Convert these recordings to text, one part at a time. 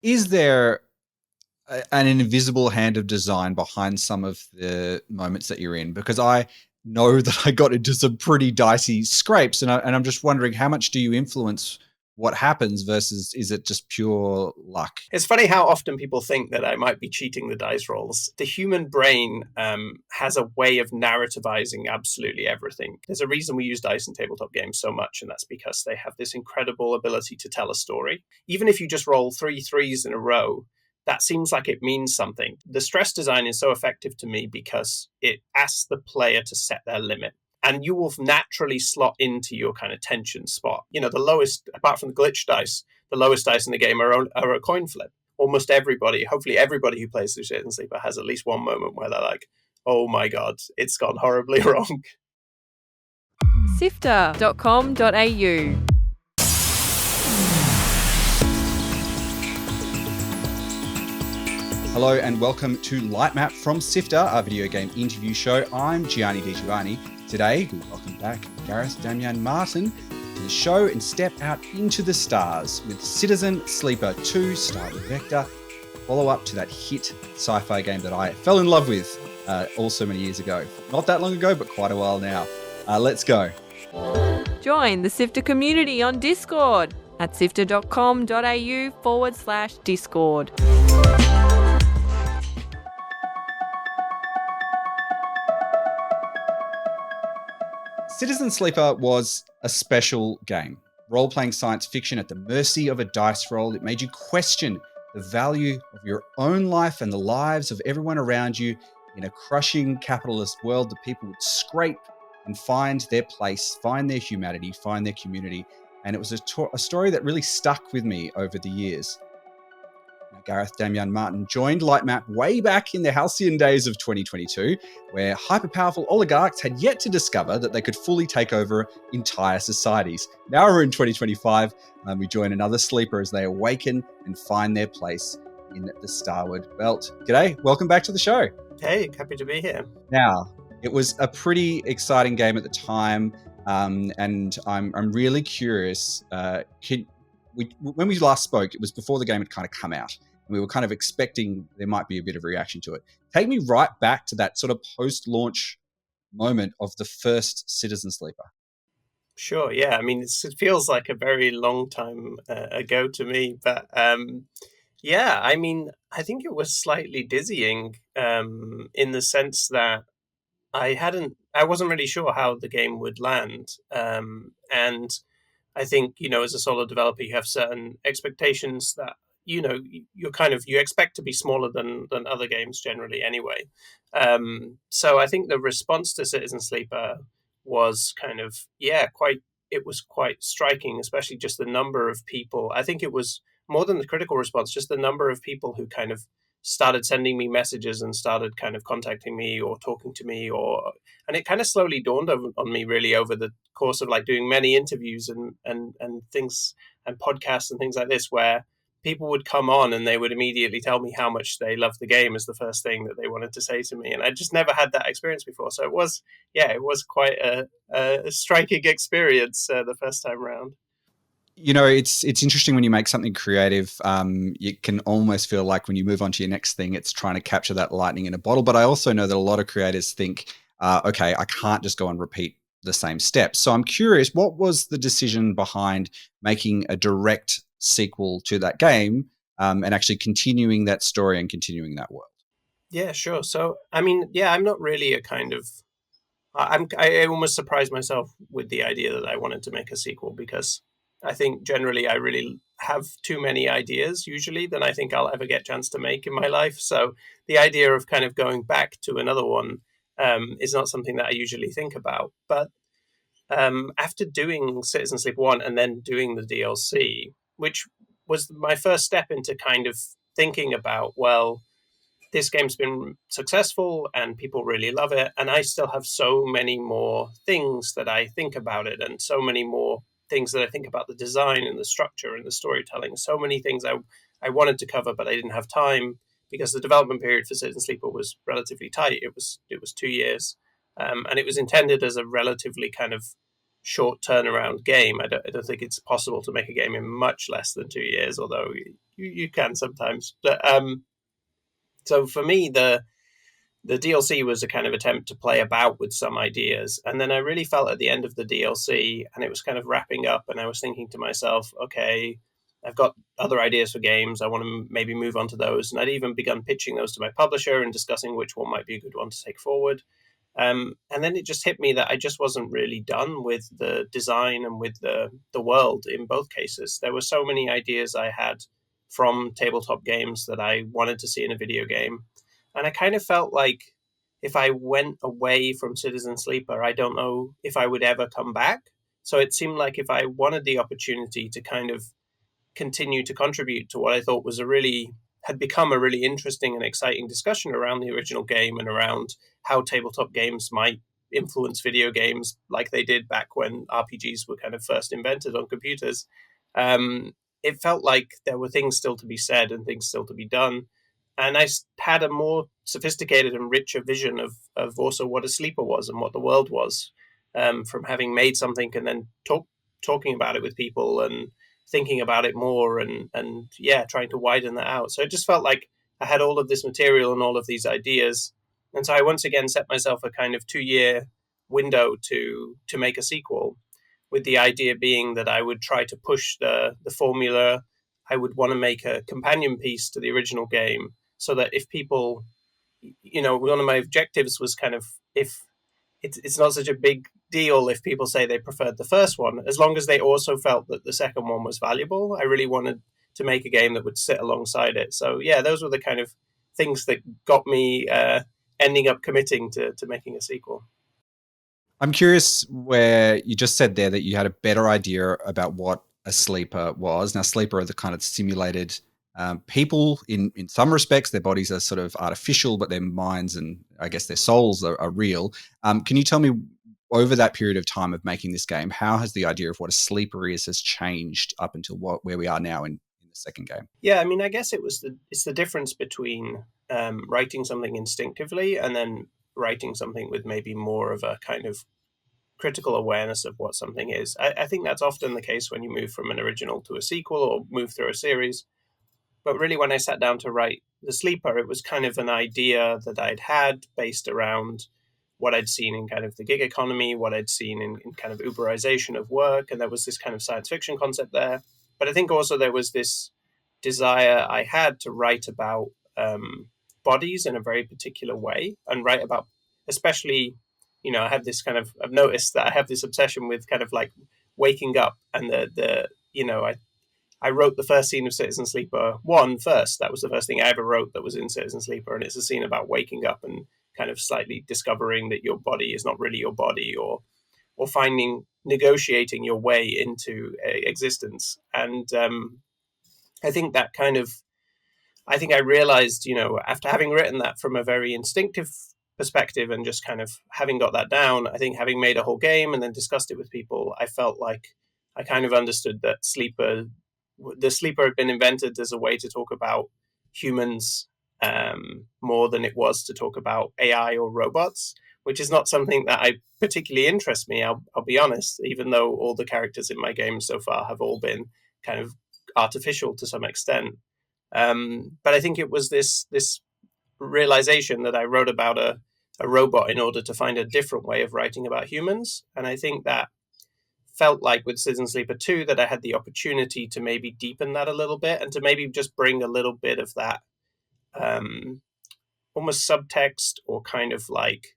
Is there an invisible hand of design behind some of the moments that you're in? Because I know that I got into some pretty dicey scrapes, and I'm just wondering, how much do you influence what happens versus is it just pure luck? It's funny how often people think that I might be cheating the dice rolls. The human brain has a way of narrativizing absolutely everything. There's a reason we use dice in tabletop games so much, and that's because they have this incredible ability to tell a story. Even if you just roll 3 threes in a row, that seems like it means something. The stress design is so effective to me because it asks the player to set their limit. And you will naturally slot into your kind of tension spot. You know, the lowest, apart from the glitch dice, the lowest dice in the game are a coin flip. Almost everybody, hopefully everybody who plays through CitizenSleeper has at least one moment where they're like, oh my God, it's gone horribly wrong. SIFTER.com.au. Hello and welcome to Lightmap from SIFTER, our video game interview show. I'm Gianni di Giovanni. Today, we welcome back Gareth Damian Martin to the show and step out into the stars with CitizenSleeper 2, starred with Vector, follow-up to that hit sci-fi game that I fell in love with all so many years ago. Not that long ago, but quite a while now. Let's go. Join the SIFTER community on Discord at sifter.com.au/Discord. CitizenSleeper was a special game. Role-playing science fiction at the mercy of a dice roll. It made you question the value of your own life and the lives of everyone around you in a crushing capitalist world that people would scrape and find their place, find their humanity, find their community. And it was a story that really stuck with me over the years. Now, Gareth Damian Martin joined Lightmap way back in the halcyon days of 2022, where hyper-powerful oligarchs had yet to discover that they could fully take over entire societies. Now we're in 2025, and we join another sleeper as they awaken and find their place in the Starward Belt. G'day, welcome back to the show. Hey, happy to be here. Now, it was a pretty exciting game at the time, and I'm really curious. When we last spoke, it was before the game had kind of come out, and we were kind of expecting there might be a bit of reaction to it. Take me right back to that sort of post-launch moment of the first CitizenSleeper. Sure, yeah. I mean, it feels like a very long time ago to me, but yeah, I mean, I think it was slightly dizzying in the sense that I wasn't really sure how the game would land, and I think, you know, as a solo developer, you have certain expectations that, you know, you expect to be smaller than other games generally anyway. So I think the response to CitizenSleeper was kind of, it was quite striking, especially just the number of people. I think it was more than the critical response, just the number of people who kind of started sending me messages and started kind of contacting me or talking to me, and it kind of slowly dawned on me really over the course of like doing many interviews and things and podcasts and things like this, where people would come on and they would immediately tell me how much they loved the game as the first thing that they wanted to say to me. And I just never had that experience before. So it was quite a striking experience the first time around. You know, it's interesting when you make something creative. You can almost feel like when you move on to your next thing, it's trying to capture that lightning in a bottle. But I also know that a lot of creators think, okay, I can't just go and repeat the same steps. So I'm curious, what was the decision behind making a direct sequel to that game and actually continuing that story and continuing that world? Yeah, sure. So, I mean, yeah, I'm not really a kind of... I almost surprised myself with the idea that I wanted to make a sequel, because I think generally I really have too many ideas usually than I think I'll ever get a chance to make in my life. So the idea of kind of going back to another one is not something that I usually think about. But after doing CitizenSleeper 1 and then doing the DLC, which was my first step into kind of thinking about, well, this game's been successful and people really love it, and I still have so many more things that I think about it, and so many more things that I think about the design and the structure and the storytelling. So many things I wanted to cover, but I didn't have time because the development period for CitizenSleeper was relatively tight. It was 2 years, and it was intended as a relatively kind of short turnaround game. I don't think it's possible to make a game in much less than 2 years, although you can sometimes. But so for me, the DLC was a kind of attempt to play about with some ideas. And then I really felt at the end of the DLC, and it was kind of wrapping up, and I was thinking to myself, okay, I've got other ideas for games. I want to maybe move on to those. And I'd even begun pitching those to my publisher and discussing which one might be a good one to take forward. And then it just hit me that I just wasn't really done with the design and with the world in both cases. There were so many ideas I had from tabletop games that I wanted to see in a video game. And I kind of felt like if I went away from CitizenSleeper, I don't know if I would ever come back. So it seemed like if I wanted the opportunity to kind of continue to contribute to what I thought was had become a really interesting and exciting discussion around the original game and around how tabletop games might influence video games like they did back when RPGs were kind of first invented on computers. It felt like there were things still to be said and things still to be done. And I had a more sophisticated and richer vision of also what a sleeper was and what the world was, from having made something and then talking about it with people and thinking about it more and trying to widen that out. So it just felt like I had all of this material and all of these ideas. And so I once again set myself a kind of 2-year window to make a sequel, with the idea being that I would try to push the formula. I would want to make a companion piece to the original game so that if people, one of my objectives was kind of, if it's not such a big deal if people say they preferred the first one, as long as they also felt that the second one was valuable. I really wanted to make a game that would sit alongside it. So yeah, those were the kind of things that got me ending up committing to making a sequel. I'm curious, where you just said there that you had a better idea about what a sleeper was. Now, sleeper are the kind of simulated people in some respects. Their bodies are sort of artificial, but their minds and I guess their souls are real. Can you tell me, over that period of time of making this game, how has the idea of what a sleeper has changed up until where we are now in the second game? Yeah, I mean, I guess it's the difference between writing something instinctively and then writing something with maybe more of a kind of critical awareness of what something is. I think that's often the case when you move from an original to a sequel or move through a series. But really, when I sat down to write The Sleeper, it was kind of an idea that I'd had based around what I'd seen in kind of the gig economy, what I'd seen in kind of Uberization of work. And there was this kind of science fiction concept there. But I think also there was this desire I had to write about bodies in a very particular way and write about, especially, I had this kind of, I've noticed that I have this obsession with kind of like waking up and I wrote the first scene of CitizenSleeper 1 first. That was the first thing I ever wrote that was in CitizenSleeper. And it's a scene about waking up and kind of slightly discovering that your body is not really your body, or negotiating your way into existence. And I think that kind of, I think I realized, after having written that from a very instinctive perspective and just kind of having got that down, I think having made a whole game and then discussed it with people, I felt like I kind of understood that the sleeper had been invented as a way to talk about humans more than it was to talk about AI or robots, which is not something that I particularly interests me. I'll be honest, even though all the characters in my game so far have all been kind of artificial to some extent. But I think it was this realization that I wrote about a robot in order to find a different way of writing about humans. And I think that felt like with CitizenSleeper 2 that I had the opportunity to maybe deepen that a little bit and to maybe just bring a little bit of that almost subtext or kind of like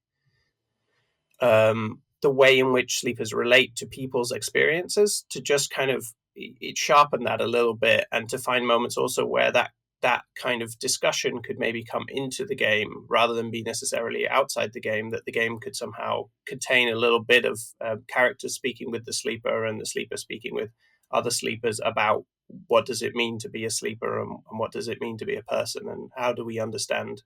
the way in which sleepers relate to people's experiences, to just kind of it sharpen that a little bit and to find moments also where that kind of discussion could maybe come into the game rather than be necessarily outside the game, that the game could somehow contain a little bit of characters speaking with the sleeper and the sleeper speaking with other sleepers about what does it mean to be a sleeper and what does it mean to be a person and how do we understand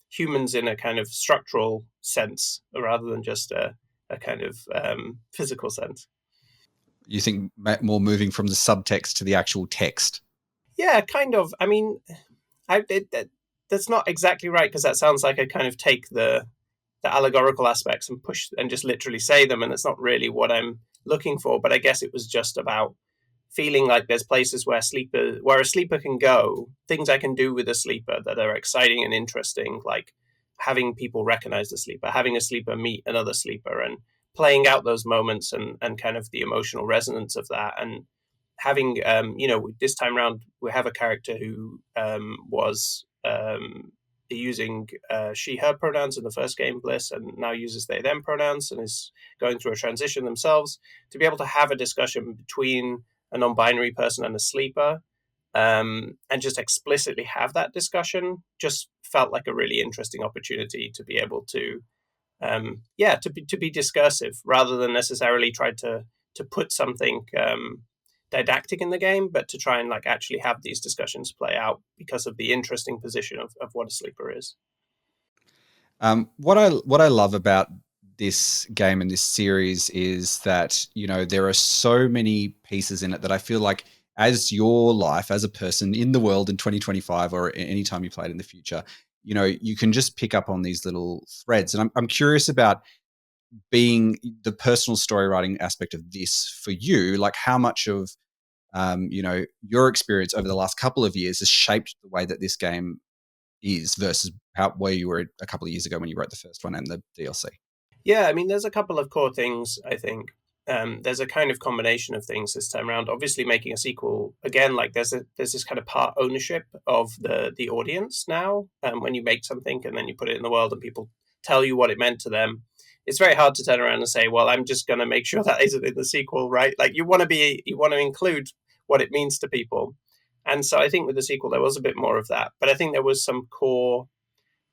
humans in a kind of structural sense rather than just a kind of physical sense. You think more moving from the subtext to the actual text? Yeah, kind of. I mean, that's not exactly right, because that sounds like I kind of take the the allegorical aspects and push and just literally say them, and it's not really what I'm looking for. But I guess it was just about feeling like there's places where a sleeper can go, things I can do with a sleeper that are exciting and interesting, like having people recognize the sleeper, having a sleeper meet another sleeper, and playing out those moments and kind of the emotional resonance of that. And having, this time around, we have a character who was using she, her pronouns in the first game, Bliss, and now uses they, them pronouns and is going through a transition themselves. To be able to have a discussion between a non-binary person and a sleeper, and just explicitly have that discussion, just felt like a really interesting opportunity to be able to be discursive rather than necessarily try to put something didactic in the game, but to try and like actually have these discussions play out because of the interesting position of what a sleeper is. What I love about this game and this series is that, you know, there are so many pieces in it that I feel like as your life, as a person in the world in 2025 or any time you play it in the future, you know, you can just pick up on these little threads. And I'm curious about being the personal story writing aspect of this for you, like how much of, your experience over the last couple of years has shaped the way that this game is versus where you were a couple of years ago when you wrote the first one and the DLC. Yeah, I mean, there's a couple of core things, I think. There's a kind of combination of things this time around. Obviously, making a sequel, again, like there's this kind of part ownership of the audience now. When you make something and then you put it in the world and people tell you what it meant to them, it's very hard to turn around and say, well, I'm just going to make sure that isn't in the sequel, right? Like you want to include what it means to people. And so I think with the sequel, there was a bit more of that. But I think there was some core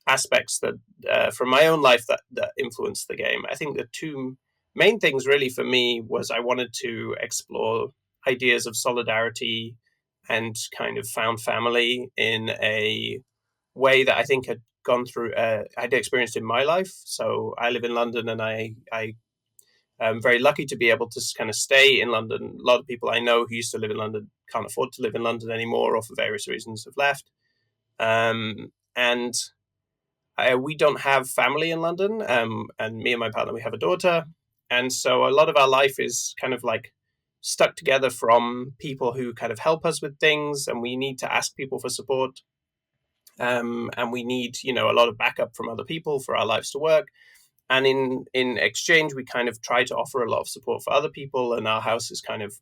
aspects that from my own life that influenced the game. I think the two main things really for me was I wanted to explore ideas of solidarity and kind of found family in a way that I think had gone through, I'd experienced in my life. So I live in London, and I I'm very lucky to be able to kind of stay in London. A lot of people I know who used to live in London can't afford to live in London anymore, or for various reasons have left. And we don't have family in London, and me and my partner, we have a daughter. And so a lot of our life is kind of like stuck together from people who kind of help us with things, and we need to ask people for support. And we need, a lot of backup from other people for our lives to work. And in exchange, we kind of try to offer a lot of support for other people. And our house is kind of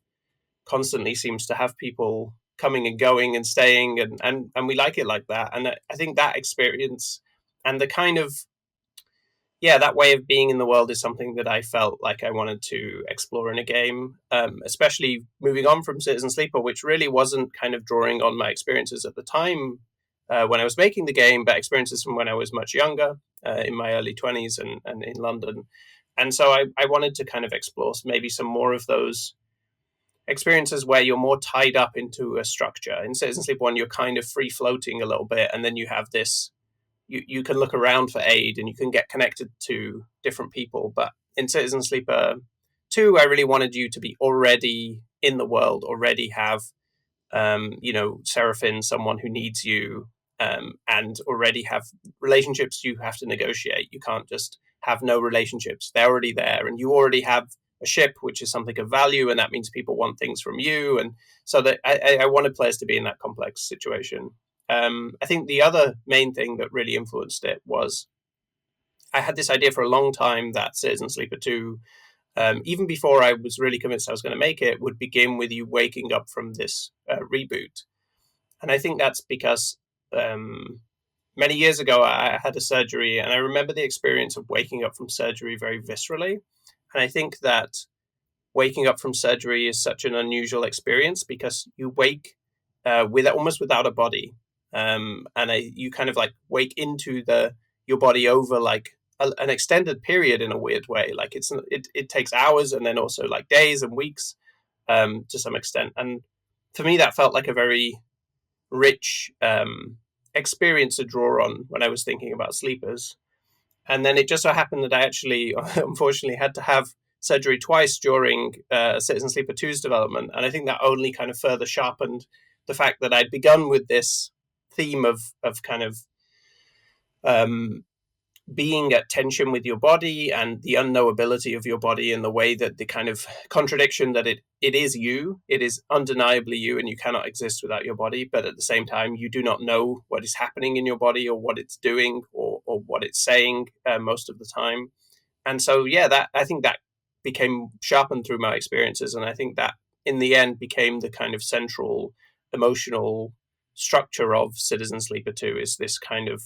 constantly seems to have people coming and going and staying, and we like it like that. And I think that experience and the kind of that way of being in the world is something that I felt like I wanted to explore in a game, especially moving on from CitizenSleeper, which really wasn't kind of drawing on my experiences at the time when I was making the game, but experiences from when I was much younger, in my early 20s and in London. And so I wanted to kind of explore maybe some more of those experiences where you're more tied up into a structure. In CitizenSleeper 1, you're kind of free floating a little bit, and then you have this, you can look around for aid and you can get connected to different people. But in CitizenSleeper 2, I really wanted you to be already in the world, already have, Seraphine, someone who needs you, and already have relationships you have to negotiate. You can't just have no relationships. They're already there, and you already have a ship, which is something of value, and that means people want things from you. And so that I wanted players to be in that complex situation. I think the other main thing that really influenced it was I had this idea for a long time that CitizenSleeper 2, even before I was really convinced I was going to make it, would begin with you waking up from this reboot. And I think that's because many years ago I had a surgery, and I remember the experience of waking up from surgery very viscerally. And I think that waking up from surgery is such an unusual experience because you wake almost without a body, and you kind of like wake into your body over like an extended period in a weird way. Like it takes hours and then also like days and weeks to some extent. And for me, that felt like a very rich experience to draw on when I was thinking about sleepers. And then it just so happened that I actually, unfortunately, had to have surgery twice during CitizenSleeper 2's development. And I think that only kind of further sharpened the fact that I'd begun with this theme of kind of being at tension with your body and the unknowability of your body, in the way that the kind of contradiction that it is you, it is undeniably you, and you cannot exist without your body, but at the same time you do not know what is happening in your body or what it's doing or what it's saying most of the time. And so that I think that became sharpened through my experiences, and I think that in the end became the kind of central emotional structure of Citizen Sleeper 2, is this kind of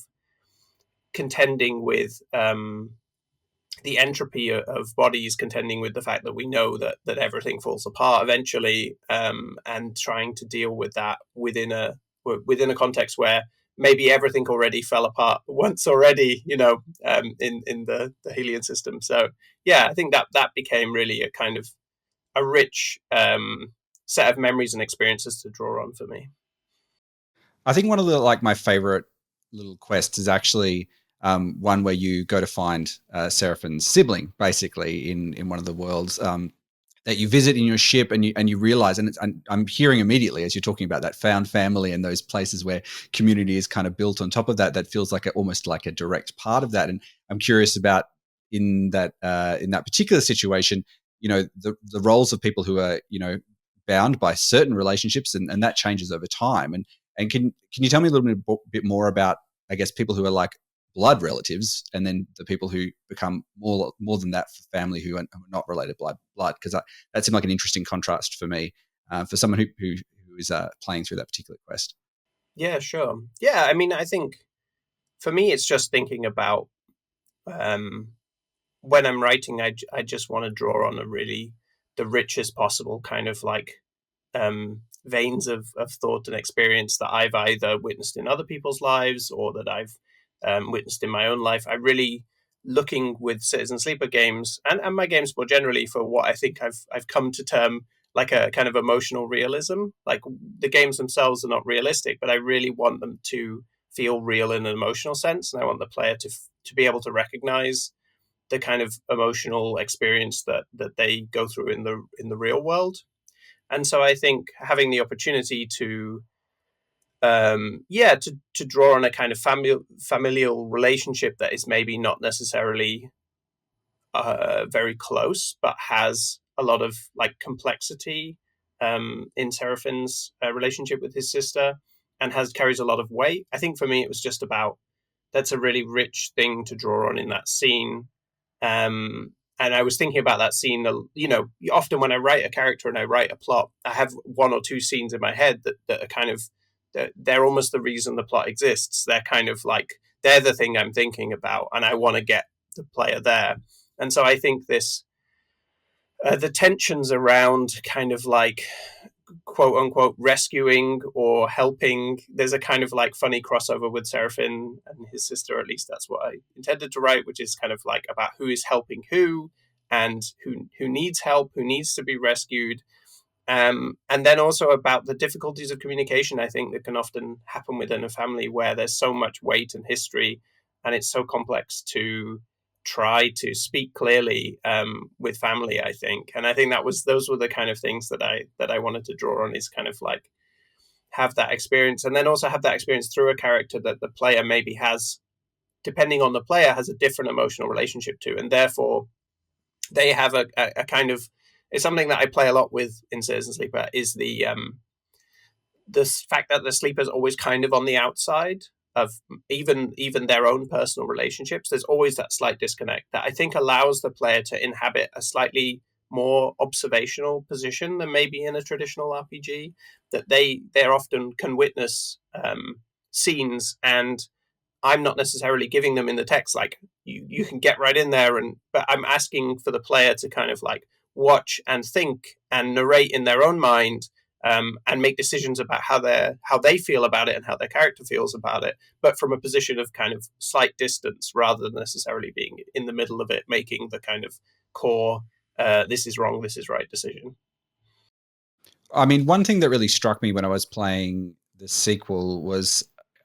contending with the entropy of bodies, contending with the fact that we know that everything falls apart eventually, and trying to deal with that within a context where maybe everything already fell apart once already, in the Helion system. So I think that became really a kind of a rich set of memories and experiences to draw on for me. I think one of the my favorite little quests is actually one where you go to find Seraphine's sibling, basically in one of the worlds that you visit in your ship, and you realize, and I'm hearing immediately as you're talking about that found family and those places where community is kind of built on top of that. That feels like almost like a direct part of that. And I'm curious about in that particular situation, the roles of people who are bound by certain relationships, and that changes over time. And can you tell me a little bit more about, I guess, people who are like blood relatives, and then the people who become more than that for family who are not related blood? Because that seemed like an interesting contrast for me, for someone who is playing through that particular quest. Yeah, sure. Yeah, I mean, I think for me, it's just thinking about when I'm writing, I just want to draw on the richest possible kind of veins of thought and experience that I've either witnessed in other people's lives or that I've witnessed in my own life. I really looking with Citizen Sleeper games and my games more generally for what I think I've come to term like a kind of emotional realism. Like the games themselves are not realistic, but I really want them to feel real in an emotional sense, and I want the player to be able to recognize the kind of emotional experience that they go through in the real world. And so I think having the opportunity to draw on a kind of familial relationship that is maybe not necessarily very close, but has a lot of like complexity in Seraphine's relationship with his sister, and carries a lot of weight. I think for me, it was just about, that's a really rich thing to draw on in that scene. And I was thinking about that scene, often when I write a character and I write a plot, I have one or two scenes in my head that are kind of, they're almost the reason the plot exists. They're kind of like, they're the thing I'm thinking about, and I want to get the player there. And so I think the tensions around kind of like quote unquote rescuing or helping, there's a kind of like funny crossover with Seraphine and his sister, at least that's what I intended to write, which is kind of like about who is helping who, and who needs help, who needs to be rescued. And then also about the difficulties of communication, I think, that can often happen within a family where there's so much weight and history, and it's so complex to try to speak clearly with family, I think. And I think those were the kind of things that I wanted to draw on, is kind of like have that experience, and then also have that experience through a character that the player maybe has, depending on the player, has a different emotional relationship to, and therefore they have a kind of, it's something that I play a lot with in Citizen Sleeper, is the fact that the sleeper is always kind of on the outside of even their own personal relationships. There's always that slight disconnect that I think allows the player to inhabit a slightly more observational position than maybe in a traditional RPG, that they often can witness scenes, and I'm not necessarily giving them in the text, like you can get right in there, but I'm asking for the player to kind of like watch and think and narrate in their own mind, and make decisions about how they feel about it and how their character feels about it, but from a position of kind of slight distance, rather than necessarily being in the middle of it, making the kind of core this is wrong, this is right decision. I mean, one thing that really struck me when I was playing the sequel was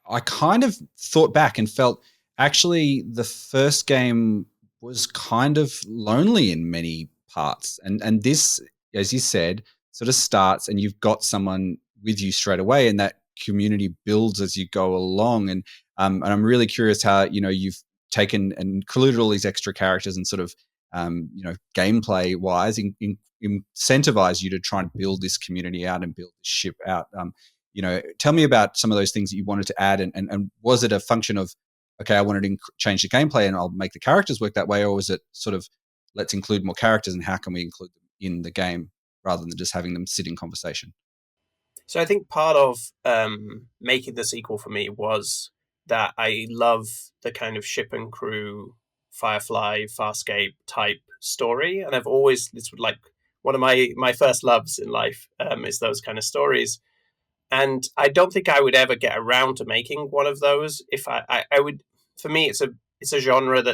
I kind of thought back and felt actually the first game was kind of lonely in many parts. And this, as you said, sort of starts and you've got someone with you straight away, and that community builds as you go along. And I'm really curious how, you've taken and included all these extra characters and sort of, gameplay wise, incentivize you to try and build this community out and build this ship out. Tell me about some of those things that you wanted to add, and was it a function of, okay, I wanted to change the gameplay and I'll make the characters work that way, or was it sort of, let's include more characters and how can we include them in the game rather than just having them sit in conversation? So I think part of making the sequel for me was that I love the kind of ship and crew, Firefly, Farscape type story, and I've always, it's like one of my first loves in life is those kind of stories. And I don't think I would ever get around to making one of those. If I would, for me, it's a genre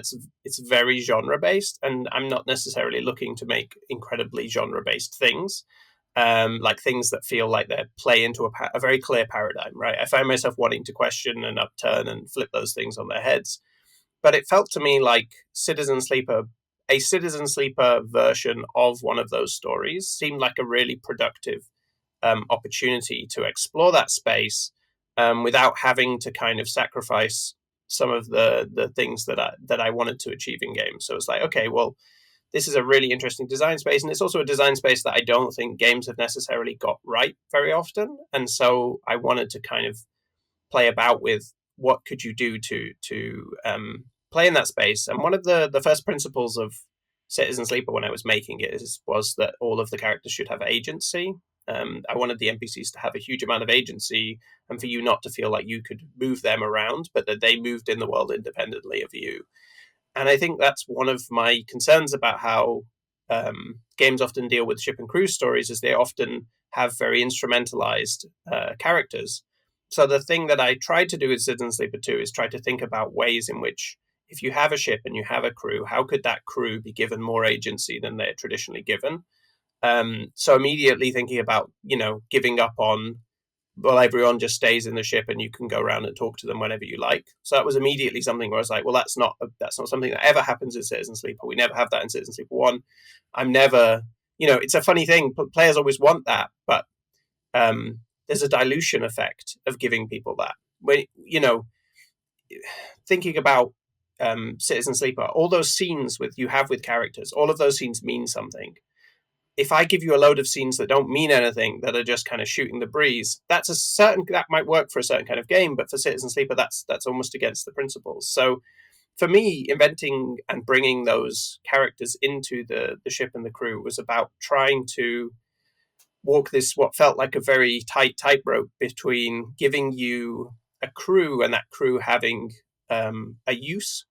it's very genre based, and I'm not necessarily looking to make incredibly genre based things, like things that feel like they play into a very clear paradigm, right? I find myself wanting to question and upturn and flip those things on their heads. But it felt to me like a Citizen Sleeper version of one of those stories seemed like a really productive opportunity to explore that space without having to kind of sacrifice some of the things that I wanted to achieve in games. So it's like, okay, well, this is a really interesting design space, and it's also a design space that I don't think games have necessarily got right very often. And so I wanted to kind of play about with what could you do to play in that space. And one of the first principles of Citizen Sleeper when I was making it was that all of the characters should have agency. I wanted the NPCs to have a huge amount of agency, and for you not to feel like you could move them around, but that they moved in the world independently of you. And I think that's one of my concerns about how games often deal with ship and crew stories, is they often have very instrumentalized characters. So the thing that I tried to do with Citizen Sleeper 2 is try to think about ways in which, if you have a ship and you have a crew, how could that crew be given more agency than they're traditionally given? So immediately thinking about, giving up on, well, everyone just stays in the ship and you can go around and talk to them whenever you like. So that was immediately something where I was like, well, that's not something that ever happens in Citizen Sleeper. We never have that in Citizen Sleeper 1. I'm never, it's a funny thing. Players always want that, but there's a dilution effect of giving people that. When, thinking about Citizen Sleeper, all those scenes you have with characters, all of those scenes mean something. If I give you a load of scenes that don't mean anything, that are just kind of shooting the breeze, that might work for a certain kind of game, but for Citizen Sleeper, that's almost against the principles. So for me, inventing and bringing those characters into the ship and the crew was about trying to walk this, what felt like a very tight tightrope between giving you a crew and that crew having a use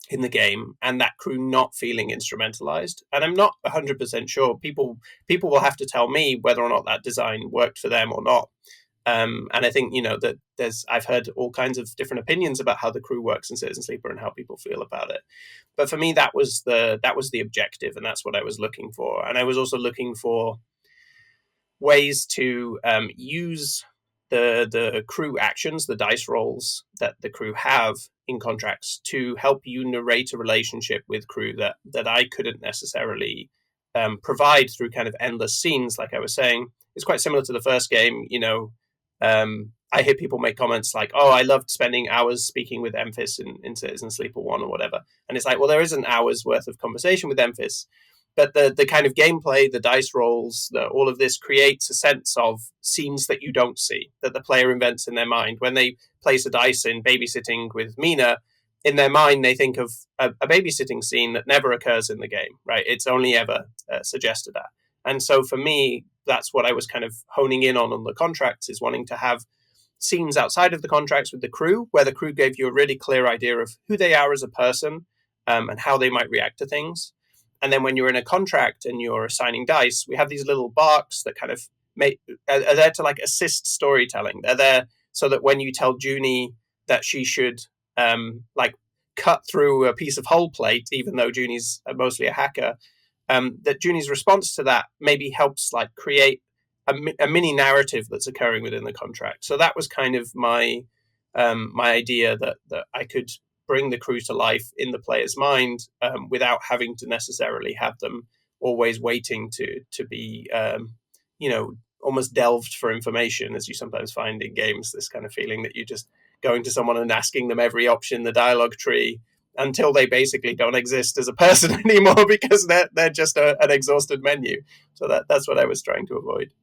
in the game, and that crew not feeling instrumentalized. And I'm not 100% sure. People will have to tell me whether or not that design worked for them or not. And I think, that I've heard all kinds of different opinions about how the crew works in Citizen Sleeper and how people feel about it. But for me, that was the objective, and that's what I was looking for. And I was also looking for ways to use the crew actions, the dice rolls that the crew have in contracts, to help you narrate a relationship with crew that I couldn't necessarily provide through kind of endless scenes. Like I was saying, it's quite similar to the first game. I hear people make comments like, "Oh, I loved spending hours speaking with Emphis in Citizen Sleeper 1 or whatever," and it's like, well, there is an hour's worth of conversation with Emphis. But the kind of gameplay, the dice rolls, all of this creates a sense of scenes that you don't see, that the player invents in their mind. When they place a dice in babysitting with Mina, in their mind, they think of a babysitting scene that never occurs in the game, right? It's only ever suggested at. And so for me, that's what I was kind of honing in on the contracts, is wanting to have scenes outside of the contracts with the crew, where the crew gave you a really clear idea of who they are as a person and how they might react to things. And then when you're in a contract and you're assigning dice, we have these little barks that kind of are there to like assist storytelling. They're there so that when you tell Junie that she should like cut through a piece of hull plate, even though Junie's mostly a hacker, that Junie's response to that maybe helps like create a mini narrative that's occurring within the contract. So that was kind of my idea that I could bring the crew to life in the player's mind without having to necessarily have them always waiting to be, almost delved for information, as you sometimes find in games, this kind of feeling that you're just going to someone and asking them every option in the dialogue tree. until they basically don't exist as a person anymore because they're just an exhausted menu. So that's what I was trying to avoid.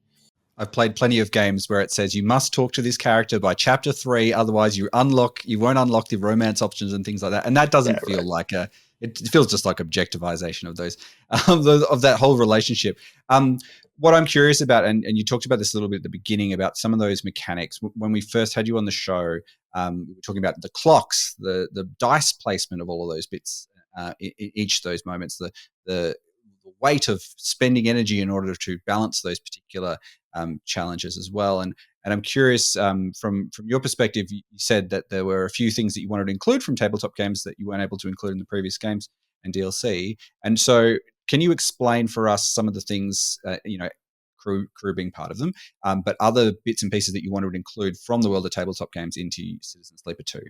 I've played plenty of games where it says you must talk to this character by chapter 3, otherwise you won't unlock the romance options and things like that. And that doesn't feel like it feels just like objectivization of those, of that whole relationship. What I'm curious about, and you talked about this a little bit at the beginning about some of those mechanics. When we first had you on the show, we were talking about the clocks, the dice placement of all of those bits, in each of those moments, the weight of spending energy in order to balance those particular challenges as well. And I'm curious, from your perspective, you said that there were a few things that you wanted to include from tabletop games that you weren't able to include in the previous games and DLC. And so can you explain for us some of the things, crew being part of them, but other bits and pieces that you wanted to include from the world of tabletop games into CitizenSleeper 2?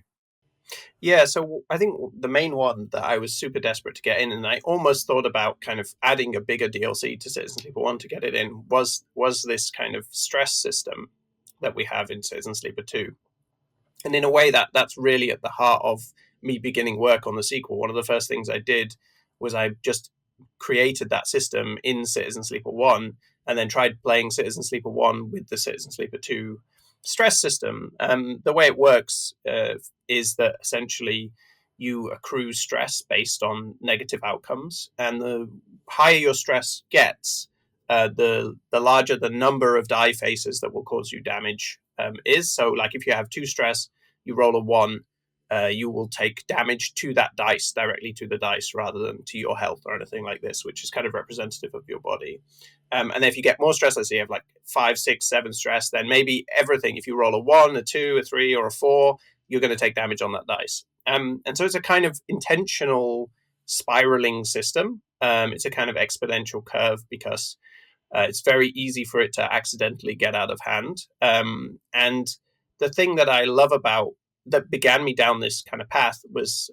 Yeah, so I think the main one that I was super desperate to get in, and I almost thought about kind of adding a bigger DLC to CitizenSleeper 1 to get it in, was this kind of stress system that we have in CitizenSleeper 2. And in a way, that's really at the heart of me beginning work on the sequel. One of the first things I did was I just created that system in CitizenSleeper 1 and then tried playing CitizenSleeper 1 with the CitizenSleeper 2 stress system. The way it works is that essentially you accrue stress based on negative outcomes, and the higher your stress gets, the larger the number of die faces that will cause you damage is. So like if you have 2 stress, you roll a 1, you will take damage to that dice, directly to the dice, rather than to your health or anything like this, which is kind of representative of your body. And if you get more stress, let's say you have like 5, 6, 7 stress, then maybe everything, if you roll a 1, a 2, a 3, or a 4, you're going to take damage on that dice. And so it's a kind of intentional spiraling system. It's a kind of exponential curve because it's very easy for it to accidentally get out of hand. And the thing that I love about that began me down this kind of path was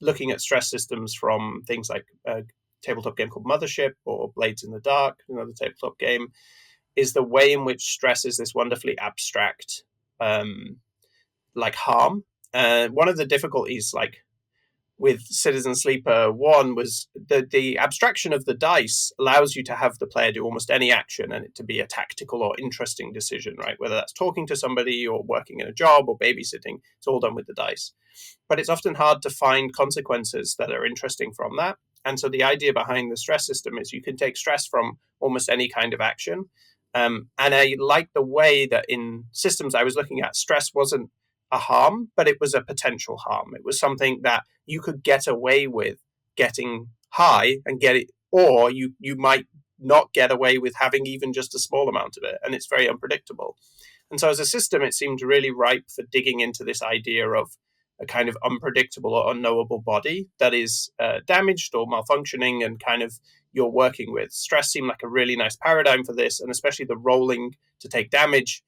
looking at stress systems from things like a tabletop game called Mothership or Blades in the Dark, another tabletop game, is the way in which stress is this wonderfully abstract, like harm. One of the difficulties, like with CitizenSleeper 1, was the abstraction of the dice allows you to have the player do almost any action and it to be a tactical or interesting decision, right? Whether that's talking to somebody or working in a job or babysitting, it's all done with the dice. But it's often hard to find consequences that are interesting from that. And so the idea behind the stress system is you can take stress from almost any kind of action. And I like the way that in systems I was looking at, stress wasn't a harm, but it was a potential harm. It was something that you could get away with getting high and get it, or you might not get away with having even just a small amount of it. And it's very unpredictable. And so as a system, it seemed really ripe for digging into this idea of a kind of unpredictable or unknowable body that is damaged or malfunctioning and kind of you're working with. Stress seemed like a really nice paradigm for this, and especially the rolling to take damage,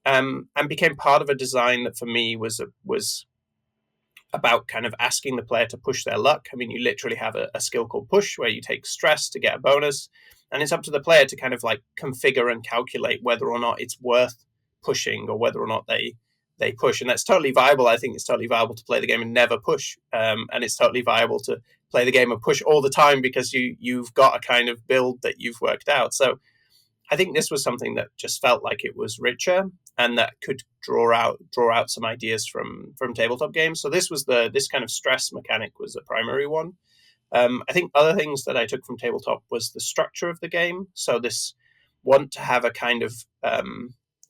and became part of a design that for me was about kind of asking the player to push their luck. I mean, you literally have a skill called push where you take stress to get a bonus, and it's up to the player to kind of like configure and calculate whether or not it's worth pushing or whether or not they push. And that's totally viable. I think it's totally viable to play the game and never push, and it's totally viable to play the game and push all the time because you've got a kind of build that you've worked out. So I think this was something that just felt like it was richer and that could draw out some ideas from tabletop games. So this kind of stress mechanic was the primary one. I think other things that I took from tabletop was the structure of the game. So this want to have a kind of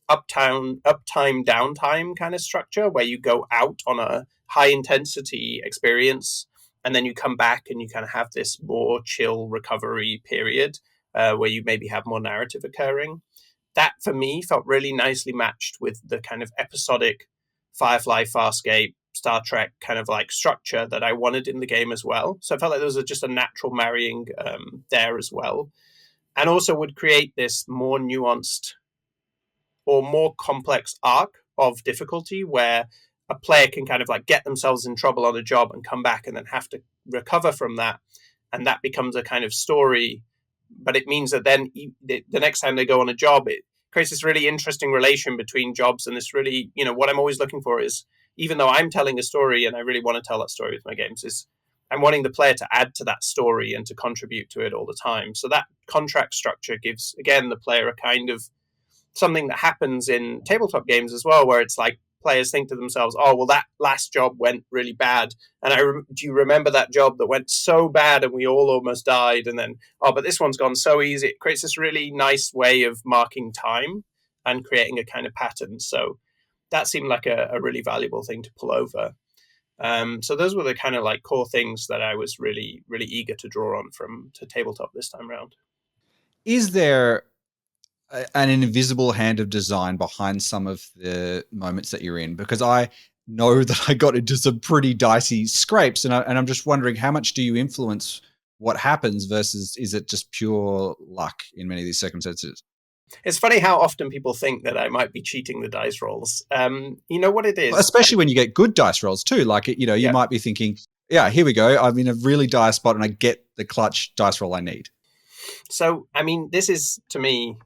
uptime, downtime kind of structure where you go out on a high intensity experience and then you come back and you kind of have this more chill recovery period where you maybe have more narrative occurring. That for me felt really nicely matched with the kind of episodic Firefly, Farscape, Star Trek kind of like structure that I wanted in the game as well. So I felt like there was just a natural marrying there as well. And also would create this more nuanced or more complex arc of difficulty where a player can kind of like get themselves in trouble on a job and come back and then have to recover from that. And that becomes a kind of story. But it means that then the next time they go on a job, it creates this really interesting relation between jobs. And this really, what I'm always looking for is even though I'm telling a story and I really want to tell that story with my games, is I'm wanting the player to add to that story and to contribute to it all the time. So that contract structure gives, again, the player a kind of something that happens in tabletop games as well, where it's like players think to themselves, oh, well, that last job went really bad. And do you remember that job that went so bad and we all almost died? And then, oh, but this one's gone so easy. It creates this really nice way of marking time and creating a kind of pattern. So that seemed like a really valuable thing to pull over. So those were the kind of like core things that I was really, really eager to draw on to tabletop this time around. Is there an invisible hand of design behind some of the moments that you're in? Because I know that I got into some pretty dicey scrapes, and I'm just wondering, how much do you influence what happens versus is it just pure luck in many of these circumstances? It's funny how often people think that I might be cheating the dice rolls. You know what it is? Well, especially when you get good dice rolls too. Like, you might be thinking, yeah, here we go. I'm in a really dire spot and I get the clutch dice roll I need. So, I mean, this is, to me,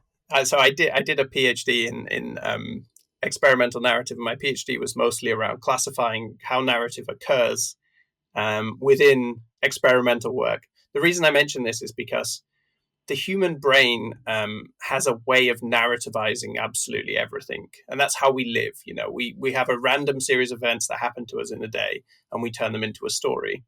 so I did a PhD in experimental narrative. And my PhD was mostly around classifying how narrative occurs within experimental work. The reason I mention this is because the human brain has a way of narrativizing absolutely everything. And that's how we live. We have a random series of events that happen to us in a day and we turn them into a story.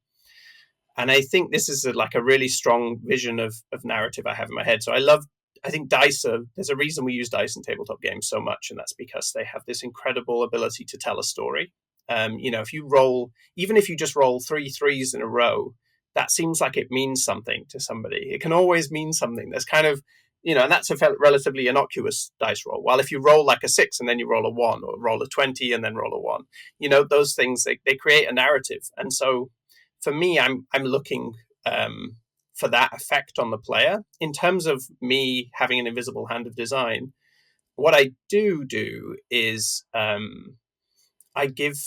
And I think this is like a really strong vision of narrative I have in my head. So I think dice there's a reason we use dice in tabletop games so much. And that's because they have this incredible ability to tell a story. If you roll, even if you just roll 3 3s in a row, that seems like it means something to somebody. It can always mean something. There's kind of, and that's a relatively innocuous dice roll. While if you roll like a 6 and then you roll a 1, or roll a 20 and then roll a 1, those things, they create a narrative. And so for me, I'm looking for that effect on the player. In terms of me having an invisible hand of design, what I do is I give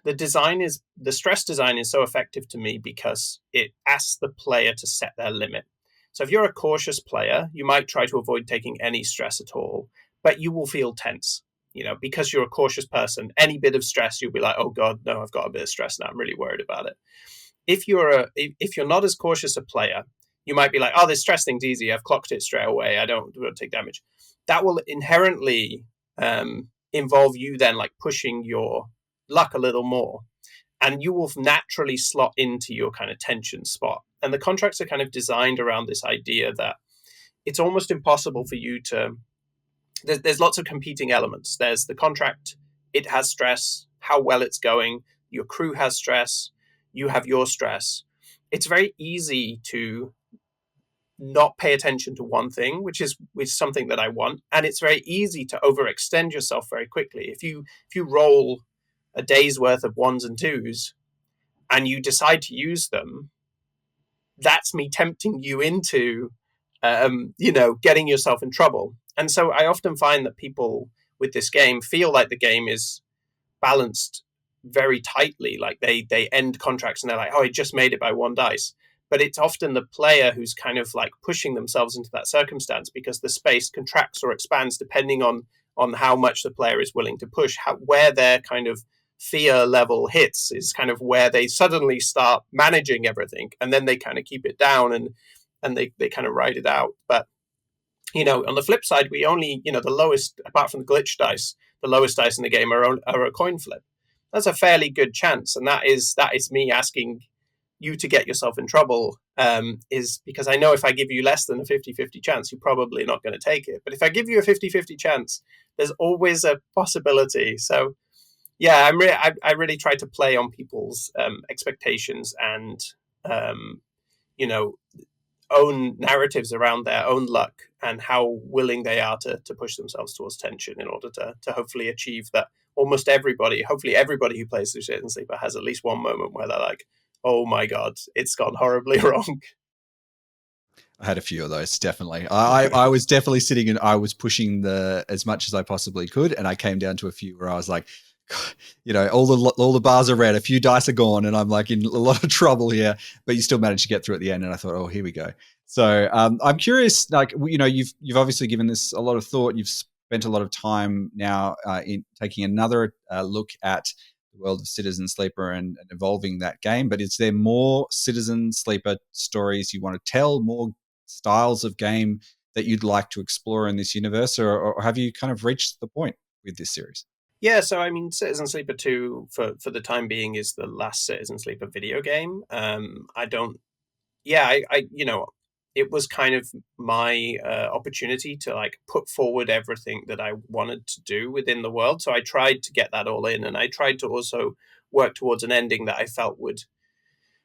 the stress design is so effective to me because it asks the player to set their limit. So if you're a cautious player, you might try to avoid taking any stress at all, but you will feel tense, because you're a cautious person. Any bit of stress, you'll be like, oh God, no, I've got a bit of stress now. I'm really worried about it. If you're not as cautious a player, you might be like, oh, this stress thing's easy. I've clocked it straight away. I don't take damage. That will inherently involve you then like pushing your luck a little more, and you will naturally slot into your kind of tension spot. And the contracts are kind of designed around this idea that it's almost impossible for you to, there's lots of competing elements. There's the contract, it has stress, how well it's going, your crew has stress, you have your stress. It's very easy to not pay attention to one thing, which is something that I want. And it's very easy to overextend yourself very quickly. If you roll a day's worth of 1s and 2s and you decide to use them, that's me tempting you into, getting yourself in trouble. And so I often find that people with this game feel like the game is balanced very tightly. Like they end contracts and they're like, oh, I just made it by 1 dice. But it's often the player who's kind of like pushing themselves into that circumstance because the space contracts or expands depending on how much the player is willing to push. Where their kind of fear level hits is kind of where they suddenly start managing everything, and then they kind of keep it down and they kind of ride it out. But on the flip side, we only, the lowest, apart from the glitch dice, the lowest dice in the game are a coin flip. That's a fairly good chance, and that is me asking you to get yourself in trouble, is because I know if I give you less than a 50-50 chance, you're probably not going to take it. But if I give you a 50-50 chance, there's always a possibility. So yeah, I really try to play on people's expectations and own narratives around their own luck and how willing they are to push themselves towards tension in order to hopefully achieve that. Hopefully everybody who plays through CitizenSleeper has at least one moment where they're like, oh my God, it's gone horribly wrong. I had a few of those, definitely. I was definitely sitting and I was pushing as much as I possibly could. And I came down to a few where I was like, all the bars are red, a few dice are gone, and I'm like in a lot of trouble here, but you still managed to get through at the end. And I thought, oh, here we go. So I'm curious, like, you've obviously given this a lot of thought. You've spent a lot of time now in taking another look at the world of Citizen Sleeper and evolving that game. But is there more Citizen Sleeper stories you want to tell, more styles of game that you'd like to explore in this universe, or have you kind of reached the point with this series? Yeah, so I mean, Citizen Sleeper 2, for the time being, is the last Citizen Sleeper video game. It was kind of my opportunity to like put forward everything that I wanted to do within the world. So I tried to get that all in, and I tried to also work towards an ending that I felt would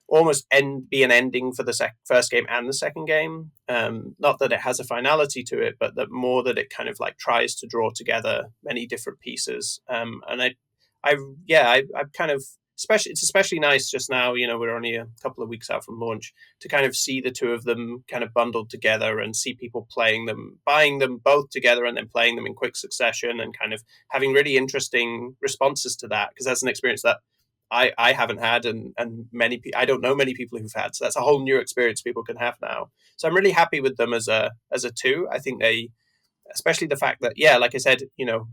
almost be an ending for the first game and the second game. Not that it has a finality to it, but that more that it kind of like tries to draw together many different pieces. And I've kind of, it's especially nice just now, we're only a couple of weeks out from launch, to kind of see the two of them kind of bundled together and see people playing them, buying them both together and then playing them in quick succession and kind of having really interesting responses to that, because that's an experience that I haven't had, and I don't know many people who've had. So that's a whole new experience people can have now. So I'm really happy with them as a two. I think they, especially the fact that, yeah, like I said,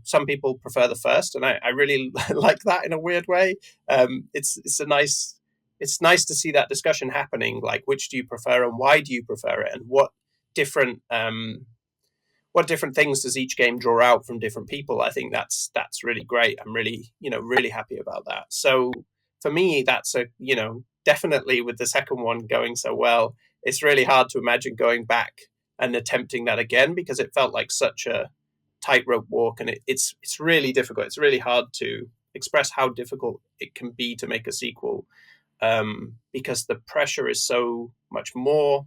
some people prefer the first, and I really like that in a weird way. It's nice to see that discussion happening. Like, which do you prefer and why do you prefer it, and what different things does each game draw out from different people? I think that's really great. I'm really, really happy about that. So for me, that's definitely, with the second one going so well, it's really hard to imagine going back and attempting that again, because it felt like such a tightrope walk, and it's really difficult. It's really hard to express how difficult it can be to make a sequel, because the pressure is so much more,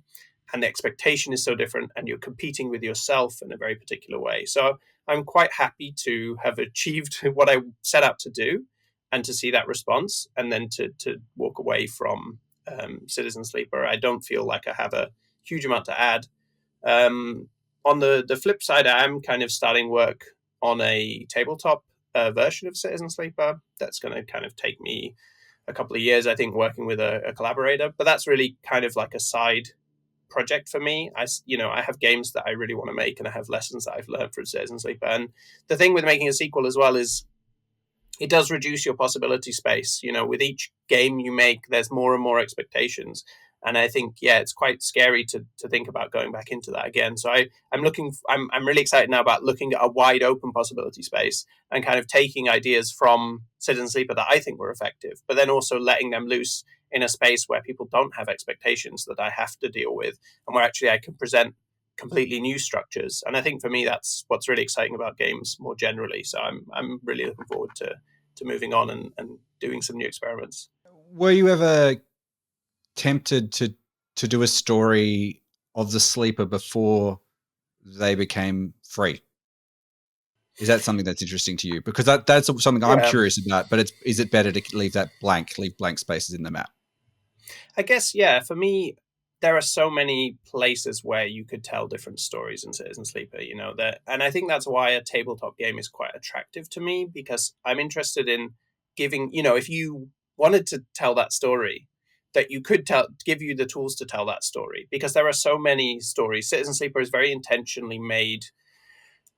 and the expectation is so different, and you're competing with yourself in a very particular way. So I'm quite happy to have achieved what I set out to do, and to see that response, and then to walk away from Citizen Sleeper. I don't feel like I have a huge amount to add. On the flip side, I am kind of starting work on a tabletop version of Citizen Sleeper. That's going to kind of take me a couple of years, I think, working with a collaborator. But that's really kind of like a side project for me. I have games that I really want to make, and I have lessons that I've learned from Citizen Sleeper. And the thing with making a sequel as well is it does reduce your possibility space. With each game you make, there's more and more expectations. And I think, it's quite scary to think about going back into that again. So I'm really excited now about looking at a wide open possibility space and kind of taking ideas from Citizen Sleeper that I think were effective, but then also letting them loose in a space where people don't have expectations that I have to deal with, and where actually I can present completely new structures. And I think for me, that's what's really exciting about games more generally. So I'm really looking forward to moving on and doing some new experiments. Were you ever tempted to do a story of the Sleeper before they became free? Is that something that's interesting to you? Because that's something I'm curious about, but is it better to leave blank spaces in the map? I guess, for me, there are so many places where you could tell different stories in Citizen Sleeper, and I think that's why a tabletop game is quite attractive to me, because I'm interested in giving, if you wanted to tell that story, that you could give you the tools to tell that story, because there are so many stories. Citizen Sleeper is very intentionally made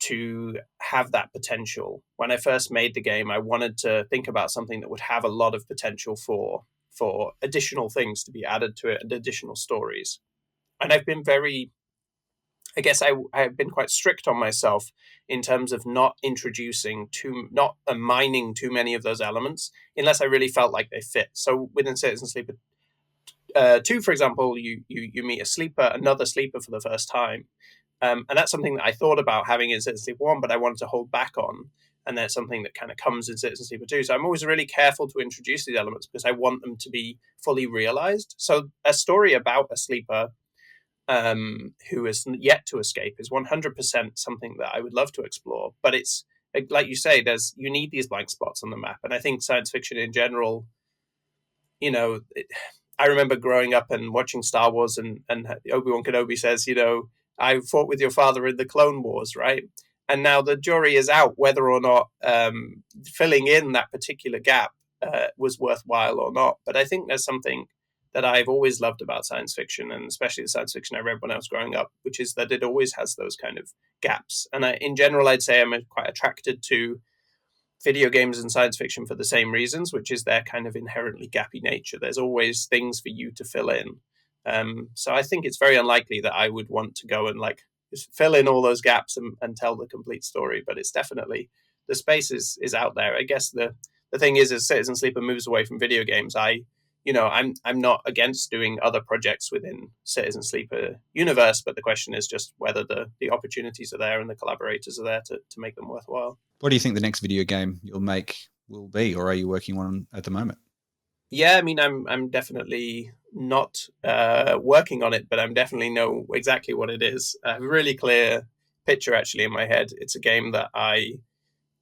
to have that potential. When I first made the game, I wanted to think about something that would have a lot of potential for additional things to be added to it and additional stories. And I've been I've been quite strict on myself in terms of not mining too many of those elements unless I really felt like they fit. So within Citizen Sleeper 2, for example, you meet another sleeper for the first time. And that's something that I thought about having in Citizen Sleeper 1, but I wanted to hold back on. And that's something that kind of comes in Citizen Sleeper 2. So I'm always really careful to introduce these elements, because I want them to be fully realized. So a story about a sleeper who is yet to escape is 100% something that I would love to explore. But it's, like you say, you need these blank spots on the map. And I think science fiction in general, I remember growing up and watching Star Wars, and Obi-Wan Kenobi says, I fought with your father in the Clone Wars, right? And now the jury is out whether or not filling in that particular gap was worthwhile or not. But I think there's something that I've always loved about science fiction, and especially the science fiction I read when I was growing up, which is that it always has those kind of gaps. And in general, I'd say I'm quite attracted to video games and science fiction for the same reasons, which is their kind of inherently gappy nature. There's always things for you to fill in. So I think it's very unlikely that I would want to go and like just fill in all those gaps and tell the complete story. But it's definitely, the space is out there. I guess the thing is, as CitizenSleeper moves away from video games, I'm not against doing other projects within CitizenSleeper universe, but the question is just whether the opportunities are there and the collaborators are there to make them worthwhile. What do you think the next video game you'll make will be, or are you working on at the moment? Yeah, I mean, I'm definitely not working on it, but I'm definitely know exactly what it is. I have a really clear picture actually in my head. It's a game that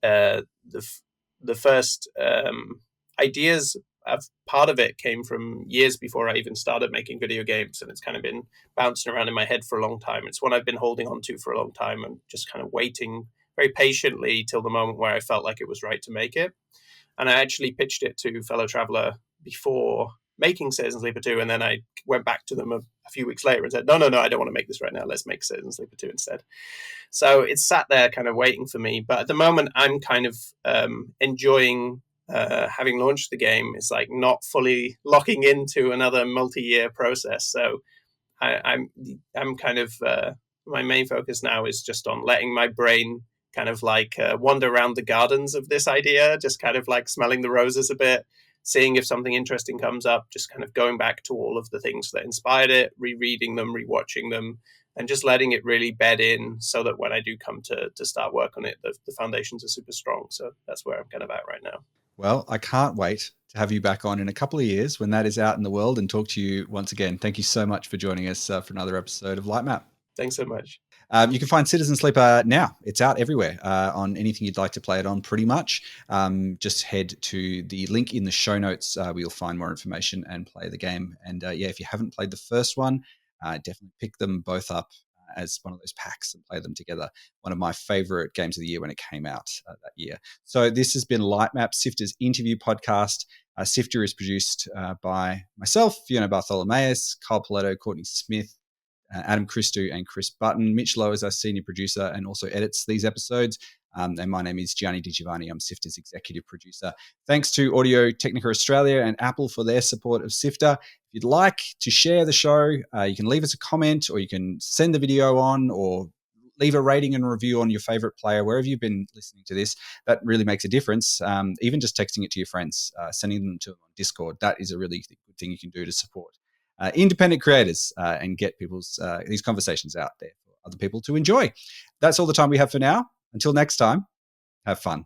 the first ideas of part of it came from years before I even started making video games, and it's kind of been bouncing around in my head for a long time. It's one I've been holding on to for a long time and just kind of waiting very patiently till the moment where I felt like it was right to make it. And I actually pitched it to fellow traveler before making CitizenSleeper 2, and then I went back to them a few weeks later and said, no, I don't want to make this right now. Let's make CitizenSleeper 2 instead. So it's sat there kind of waiting for me. But at the moment, I'm kind of enjoying having launched the game. It's like not fully locking into another multi-year process. So I'm kind of, my main focus now is just on letting my brain kind of like wander around the gardens of this idea, just kind of like smelling the roses a bit, seeing if something interesting comes up, just kind of going back to all of the things that inspired it, rereading them, rewatching them, and just letting it really bed in so that when I do come to start work on it, the foundations are super strong. So that's where I'm kind of at right now. Well, I can't wait to have you back on in a couple of years when that is out in the world and talk to you once again. Thank you so much for joining us for another episode of Lightmap. Thanks so much. You can find CitizenSleeper now. It's out everywhere on anything you'd like to play it on, pretty much. Just head to the link in the show notes where you'll find more information and play the game. And if you haven't played the first one, definitely pick them both up as one of those packs and play them together. One of my favorite games of the year when it came out that year. So this has been Lightmap, Sifter's interview podcast. Sifter is produced by myself, Fiona Bartholomaeus, Pauletto, Courtney Smith, Adam Christou and Chris Button. Mitch Lowe is our senior producer and also edits these episodes. And my name is Gianni Giovanni. I'm Sifter's executive producer. Thanks to Audio Technica Australia and Apple for their support of Sifter. If you'd like to share the show, you can leave us a comment, or you can send the video on, or leave a rating and review on your favorite player, wherever you've been listening to this. That really makes a difference. Even just texting it to your friends, sending them to them on Discord. That is a really good thing you can do to support independent creators and get people's these conversations out there for other people to enjoy. That's all the time we have for now. Until next time, have fun.